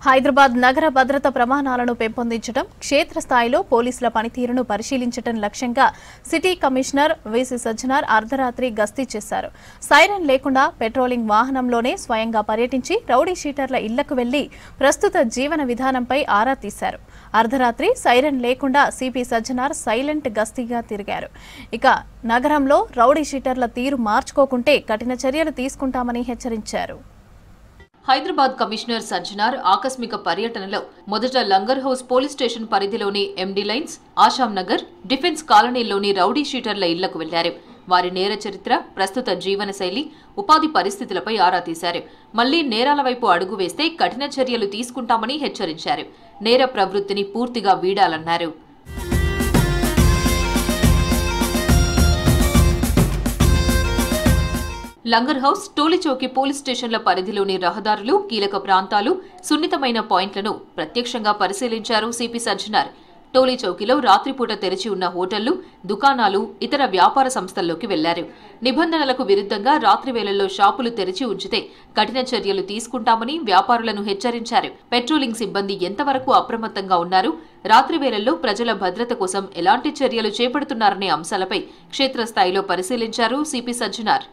హైదరాబాద్ నగర భద్రత ప్రమాణాలను పెంపొందించడం, క్షేత్రస్థాయిలో పోలీసుల పనితీరును పరిశీలించడం లక్ష్యంగా సిటీ కమిషనర్ వీసీ సజ్జనార్ అర్ధరాత్రి గస్తీ చేశారు. సైరన్ లేకుండా పెట్రోలింగ్ వాహనంలోనే స్వయంగా పర్యటించి రౌడీ షీటర్ల ఇళ్లకు వెళ్లి ప్రస్తుత జీవన విధానంపై ఆరా తీశారు. అర్ధరాత్రి సైరన్ లేకుండా సిపి సజ్జనార్ సైలెంట్ గస్తీగా తిరిగారు. ఇక నగరంలో రౌడీ షీటర్ల తీరు మార్చుకోకుంటే కఠిన చర్యలు తీసుకుంటామని హెచ్చరించారు. హైదరాబాద్ కమిషనర్ సజ్జనార్ ఆకస్మిక పర్యటనలో మొదట లంగర్ హౌస్ పోలీస్ స్టేషన్ పరిధిలోని ఎండీ లైన్స్, ఆశాం నగర్, డిఫెన్స్ కాలనీలోని రౌడీ షీటర్ల ఇళ్లకు వెళ్లారు. వారి నేర చరిత్ర, ప్రస్తుత జీవనశైలి, ఉపాధి పరిస్థితులపై ఆరా తీశారు. మళ్లీ నేరాల వైపు అడుగు వేస్తే కఠిన చర్యలు తీసుకుంటామని హెచ్చరించారు. నేర ప్రవృత్తిని పూర్తిగా వీడాలన్నారు. లంగర్ హౌస్, టోలీచౌకి పోలీస్ స్టేషన్ల పరిధిలోని రహదారులు, కీలక ప్రాంతాలు, సున్నితమైన పాయింట్లను ప్రత్యక్షంగా పరిశీలించారు సిపి సజ్జనార్. టోలీచౌకిలో రాత్రిపూట తెరిచి ఉన్న హోటళ్లు, దుకాణాలు, ఇతర వ్యాపార సంస్థల్లోకి వెళ్లారు. నిబంధనలకు విరుద్ధంగా రాత్రి వేళల్లో షాపులు తెరిచి ఉంచితే కఠిన చర్యలు తీసుకుంటామని వ్యాపారులను హెచ్చరించారు. పెట్రోలింగ్ సిబ్బంది ఎంతవరకు అప్రమత్తంగా ఉన్నారు, రాత్రి వేళల్లో ప్రజల భద్రత కోసం ఎలాంటి చర్యలు చేపడుతున్నారనే అంశాలపై క్షేత్రస్థాయిలో పరిశీలించారు సిపి సజ్జనార్.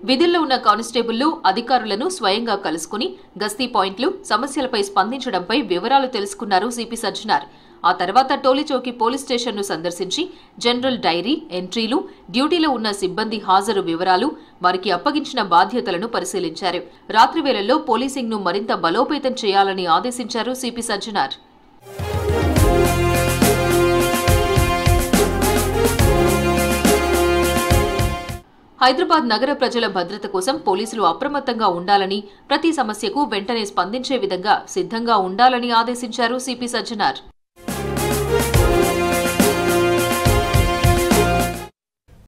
విధుల్లో ఉన్న కానిస్టేబుళ్లు, అధికారులను స్వయంగా కలుసుకుని గస్తీ పాయింట్లు, సమస్యలపై స్పందించడంపై వివరాలు తెలుసుకున్నారు సిపి సజ్జనార్. ఆ తర్వాత టోలీచౌకి పోలీస్ స్టేషన్ను సందర్శించి జనరల్ డైరీ, ఎంట్రీలు, డ్యూటీలో ఉన్న సిబ్బంది హాజరు వివరాలు, వారికి అప్పగించిన బాధ్యతలను పరిశీలించారు. రాత్రి వేళల్లో పోలీసింగ్ను మరింత బలోపేతం చేయాలని ఆదేశించారు సిపి సజ్జనార్. హైదరాబాద్ నగర ప్రజల భద్రత కోసం పోలీసులు అప్రమత్తంగా ఉండాలని, ప్రతి సమస్యకు వెంటనే స్పందించే విధంగా సిద్ధంగా ఉండాలని ఆదేశించారు సిపి సజ్జనార్.